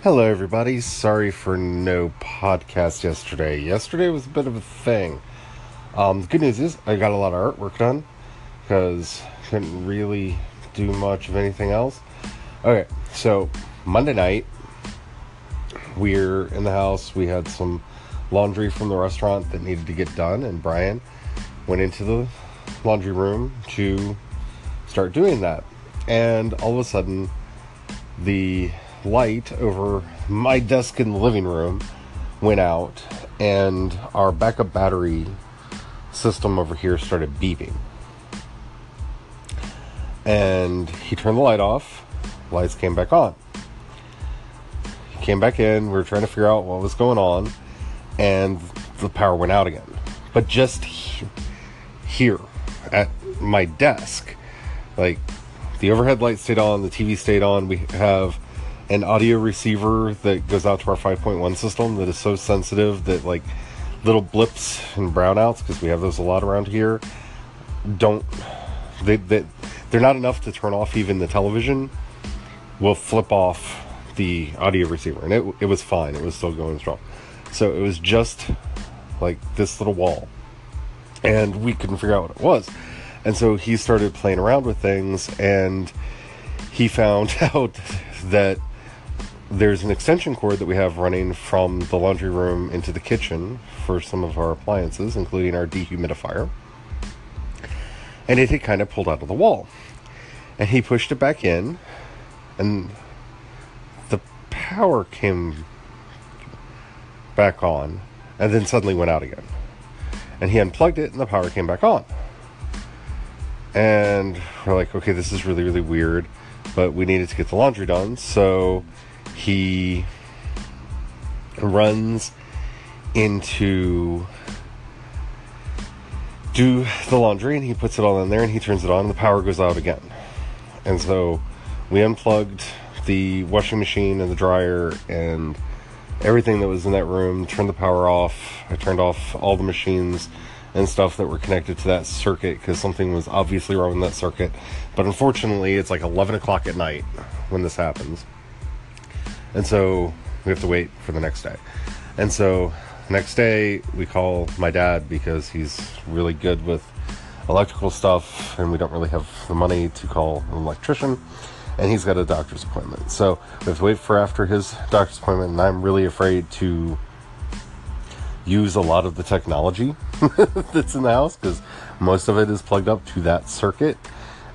Hello, everybody. Sorry for no podcast yesterday. Yesterday was a bit of a thing. The good news is I got a lot of artwork done because couldn't really do much of anything else. Okay, so Monday night, we're in the house. We had some laundry from the restaurant that needed to get done, and Brian went into the laundry room to start doing that. And all of a sudden, the light over my desk in the living room went out, and our backup battery system over here started beeping. And he turned the light off. Lights came back on. He came back in. We were trying to figure out what was going on, and the power went out again. But just here at my desk, like, the overhead light stayed on, the TV stayed on. We have an audio receiver that goes out to our 5.1 system that is so sensitive that, like, little blips and brownouts, because we have those a lot around here, they're not enough to turn off even the television. Will flip off the audio receiver, and it was fine. It was still going strong. So it was just like this little wall, and we couldn't figure out what it was. And so he started playing around with things, and he found out that there's an extension cord that we have running from the laundry room into the kitchen for some of our appliances, including our dehumidifier. And it had kind of pulled out of the wall. And he pushed it back in, and the power came back on, and then suddenly went out again. And he unplugged it, and the power came back on. And we're like, okay, this is really, really weird, but we needed to get the laundry done. So he runs into do the laundry, and he puts it all in there, and he turns it on, and the power goes out again. And so we unplugged the washing machine and the dryer and everything that was in that room, turned the power off. I turned off all the machines and stuff that were connected to that circuit, because something was obviously wrong with that circuit. But unfortunately, it's like 11 o'clock at night when this happens. And so we have to wait for the next day. And so next day, we call my dad, because he's really good with electrical stuff, and we don't really have the money to call an electrician, and he's got a doctor's appointment. So we have to wait for after his doctor's appointment, and I'm really afraid to use a lot of the technology that's in the house, because most of it is plugged up to that circuit,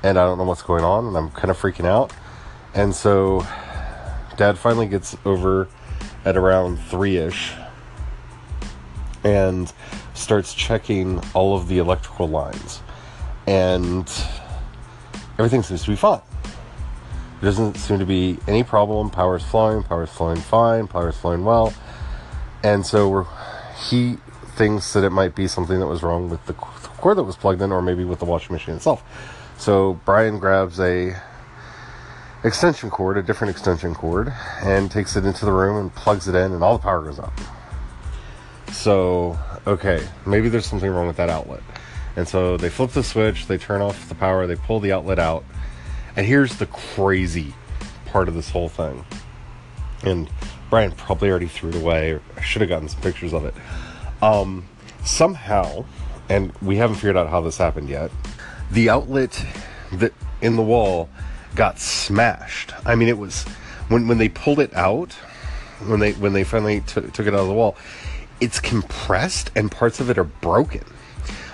and I don't know what's going on, and I'm kind of freaking out. And so Dad finally gets over at around 3-ish and starts checking all of the electrical lines, and everything seems to be fine. There doesn't seem to be any problem. Power's flowing fine, power's flowing well. And so he thinks that it might be something that was wrong with the cord that was plugged in, or maybe with the washing machine itself. So Brian grabs a different extension cord, and takes it into the room and plugs it in, and all the power goes out. So, okay, maybe there's something wrong with that outlet. And so they flip the switch, they turn off the power, they pull the outlet out. And here's the crazy part of this whole thing. And Brian probably already threw it away, or I should have gotten some pictures of it. Somehow, and we haven't figured out how this happened yet, the outlet that in the wall got smashed. I mean, it was when they pulled it out, when they finally took it out of the wall, it's compressed, and parts of it are broken.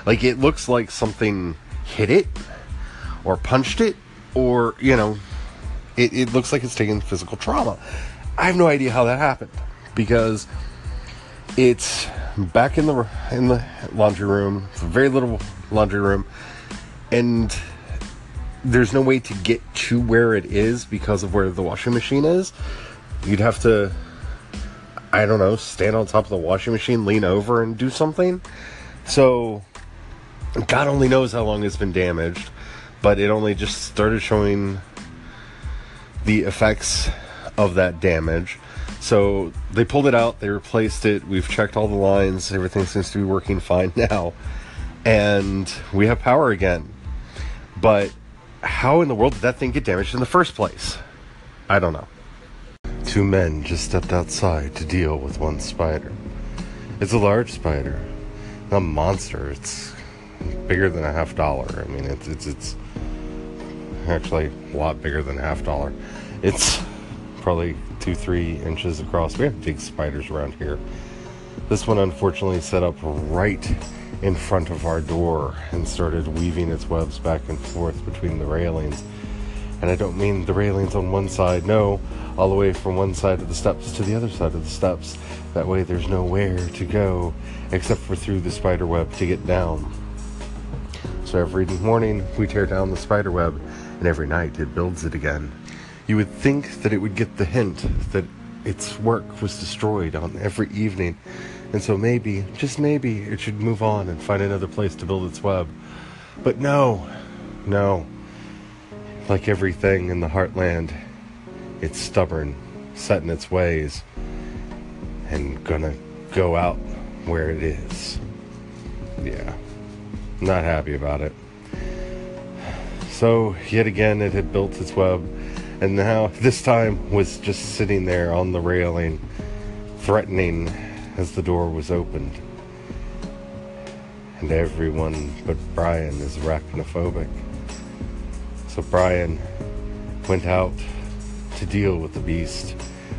Like, it looks like something hit it or punched it, or, you know, it looks like it's taken physical trauma. I have no idea how that happened, because it's back in the laundry room. It's a very little laundry room, and there's no way to get to where it is because of where the washing machine is. You'd have to, I don't know, stand on top of the washing machine, lean over, and do something. So God only knows how long it's been damaged, but it only just started showing the effects of that damage. So they pulled it out, they replaced it, we've checked all the lines, everything seems to be working fine now, and we have power again. But how in the world did that thing get damaged in the first place? I don't know. Two men just stepped outside to deal with one spider. It's a large spider, not a monster. It's bigger than $50. I mean, it's actually a lot bigger than $50. It's probably 2-3 inches across. We have big spiders around here. This one unfortunately set up right in front of our door and started weaving its webs back and forth between the railings. And I don't mean the railings on one side, no, all the way from one side of the steps to the other side of the steps. That way there's nowhere to go except for through the spider web to get down. So every morning we tear down the spider web, and every night it builds it again. You would think that it would get the hint that its work was destroyed on every evening, and so maybe, just maybe, it should move on and find another place to build its web. But no. Like everything in the Heartland, it's stubborn, set in its ways, and gonna go out where it is. Yeah, not happy about it. So, yet again, it had built its web, and now, this time, was just sitting there on the railing, threatening as the door was opened. And everyone but Brian is arachnophobic. So Brian went out to deal with the beast,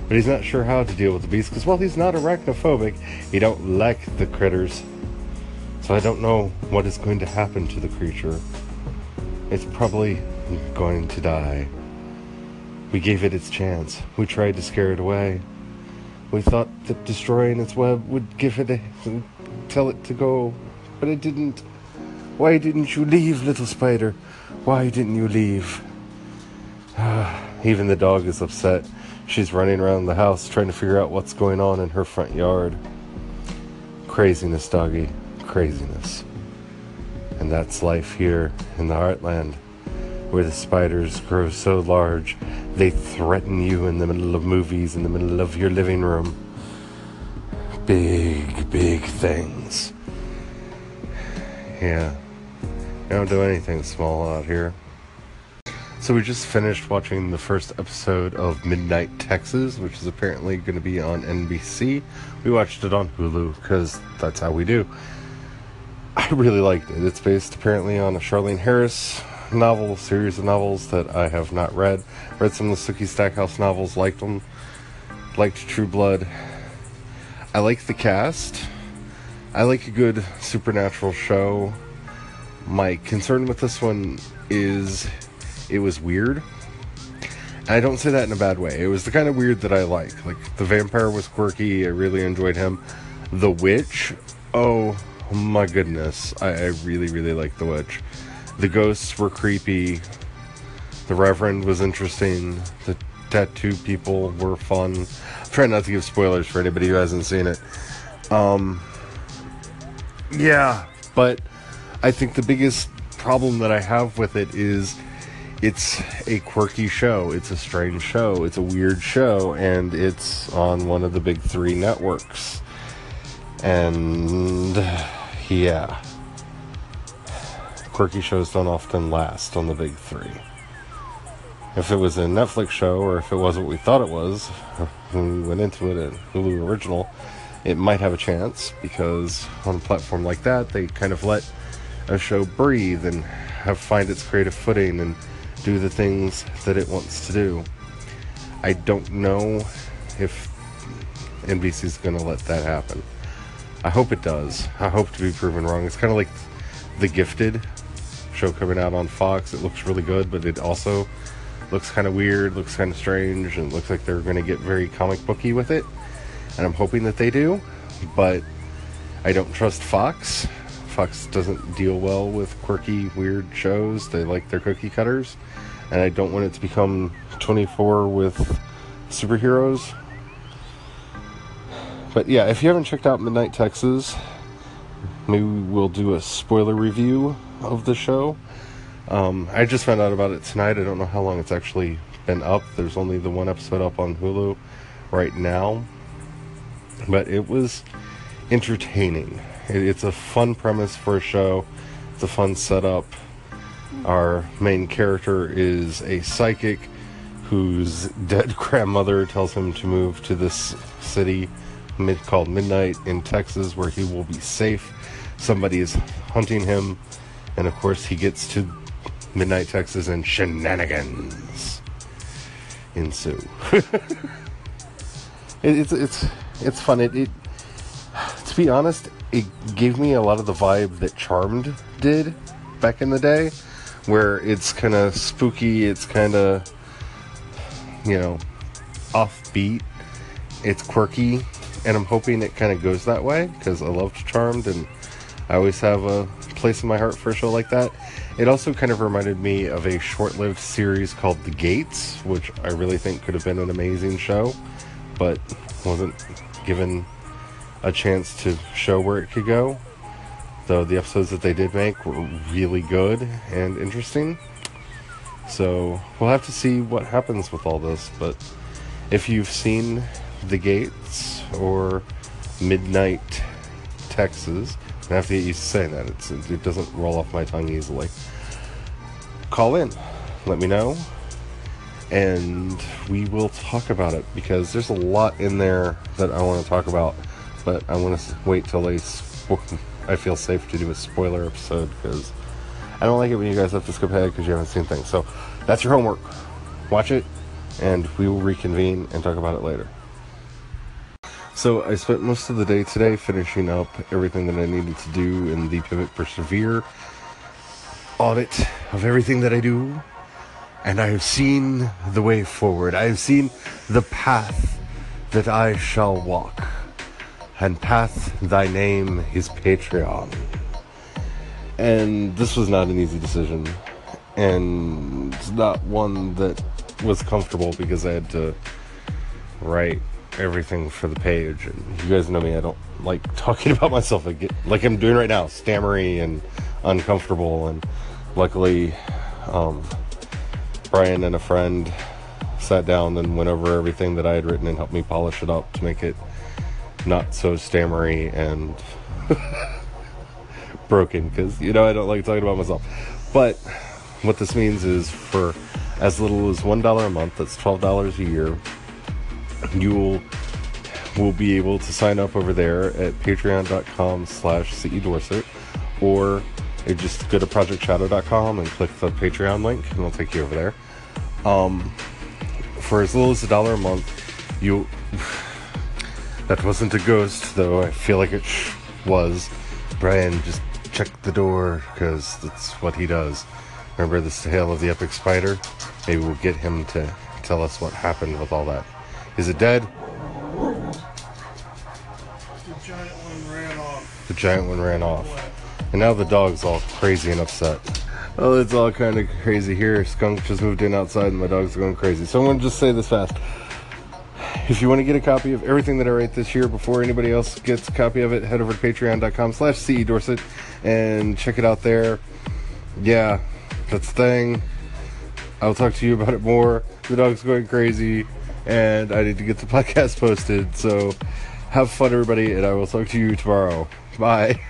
but he's not sure how to deal with the beast because, well, he's not arachnophobic. He don't like the critters. So I don't know what is going to happen to the creature. It's probably going to die. We gave it its chance. We tried to scare it away. We thought that destroying its web would give it tell it to go, but it didn't. Why didn't you leave, little spider? Why didn't you leave? Even the dog is upset. She's running around the house trying to figure out what's going on in her front yard. Craziness, doggy. Craziness. And that's life here in the Heartland, where the spiders grow so large they threaten you in the middle of movies, in the middle of your living room. Big things. Yeah. I don't do anything small out here. So we just finished watching the first episode of Midnight Texas, which is apparently going to be on NBC. We watched it on Hulu because that's how we do. I really liked it. It's based apparently on a Charlene Harris novel, series of novels that I have not read. Read some of the Sookie Stackhouse novels, liked them. Liked True Blood. I like the cast. I like a good supernatural show. My concern with this one is it was weird. And I don't say that in a bad way. It was the kind of weird that I like. Like, the vampire was quirky. I really enjoyed him. The witch, oh my goodness. I really liked the witch. The ghosts were creepy. The Reverend was interesting. The tattoo people were fun. I'm trying not to give spoilers for anybody who hasn't seen it. Yeah, but I think the biggest problem that I have with it is it's a quirky show. It's a strange show. It's a weird show, and it's on one of the big three networks. And yeah, quirky shows don't often last on the big three. If it was a Netflix show, or if it was what we thought it was when we went into it at Hulu Original, it might have a chance, because on a platform like that, they kind of let a show breathe and find its creative footing and do the things that it wants to do. I don't know if NBC's going to let that happen. I hope it does. I hope to be proven wrong. It's kind of like The Gifted show coming out on Fox. It looks really good, but it also looks kind of weird, looks kind of strange, and it looks like they're going to get very comic booky with it. And I'm hoping that they do, but I don't trust Fox. Fox doesn't deal well with quirky, weird shows. They like their cookie cutters, and I don't want it to become 24 with superheroes. But yeah, if you haven't checked out Midnight Texas, maybe we'll do a spoiler review of the show. I just found out about it tonight. I don't know how long it's actually been up. There's only the one episode up on Hulu right now. But it was entertaining. It's a fun premise for a show. It's a fun setup. Our main character is a psychic whose dead grandmother tells him to move to this city called Midnight in Texas, where he will be safe. Somebody is hunting him, and of course he gets to Midnight, Texas, and shenanigans ensue. It's fun. It to be honest, it gave me a lot of the vibe that Charmed did back in the day, where it's kind of spooky, it's kind of, offbeat, it's quirky, and I'm hoping it kind of goes that way, because I loved Charmed, and I always have a place in my heart for a show like that. It also kind of reminded me of a short-lived series called The Gates, which I really think could have been an amazing show, but wasn't given a chance to show where it could go. Though the episodes that they did make were really good and interesting. So we'll have to see what happens with all this. But if you've seen The Gates or Midnight, Texas, I have to get used to saying that. It doesn't roll off my tongue easily. Call in. Let me know. And we will talk about it, because there's a lot in there that I want to talk about. But I want to wait till I feel safe to do a spoiler episode, because I don't like it when you guys have to skip ahead because you haven't seen things. So that's your homework. Watch it, and we will reconvene and talk about it later. So I spent most of the day today finishing up everything that I needed to do in the Pivot Persevere audit of everything that I do. And I have seen the way forward. I have seen the path that I shall walk. And path thy name is Patreon. And this was not an easy decision. And it's not one that was comfortable, because I had to write everything for the page. And you guys know me, I don't like talking about myself. I get, like I'm doing right now, stammery and uncomfortable. And luckily, Brian and a friend sat down and went over everything that I had written and helped me polish it up to make it not so stammery and broken, because I don't like talking about myself. But what this means is, for as little as $1 a month, that's $12 a year, you will be able to sign up over there at patreon.com/CEDorset, or you just go to projectshadow.com and click the Patreon link, and it'll take you over there. For as little as $1 a month, that wasn't a ghost, though I feel like it was. Brian just checked the door, because that's what he does. Remember the tale of the epic spider? Maybe we'll get him to tell us what happened with all that. Is it dead? The giant one ran off. The giant one ran off. And now the dog's all crazy and upset. Oh, it's all kind of crazy here. Skunk just moved in outside and my dog's going crazy. So I'm going to just say this fast. If you want to get a copy of everything that I write this year before anybody else gets a copy of it, head over to patreon.com/CEDorset and check it out there. Yeah, that's the thing. I'll talk to you about it more. The dog's going crazy, and I need to get the podcast posted. So have fun, everybody, and I will talk to you tomorrow. Bye.